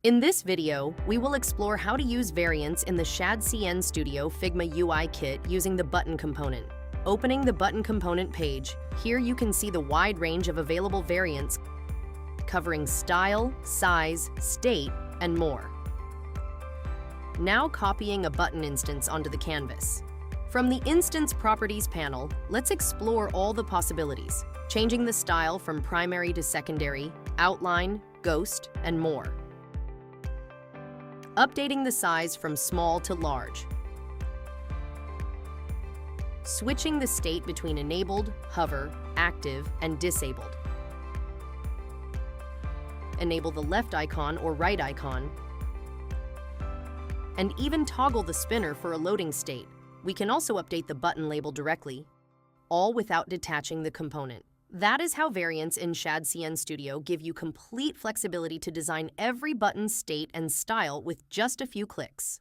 In this video, we will explore how to use variants in the Shadcn Studio Figma UI Kit using the button component. Opening the button component page, here you can see the wide range of available variants covering style, size, state, and more. Now copying a button instance onto the canvas. From the Instance Properties panel, let's explore all the possibilities, changing the style from primary to secondary, outline, ghost, and more. Updating the size from small to large. Switching the state between enabled, hover, active, and disabled. Enable the left icon or right icon, and even toggle the spinner for a loading state. We can also update the button label directly, all without detaching the component. That is how variants in Shadcn Studio give you complete flexibility to design every button's state and style with just a few clicks.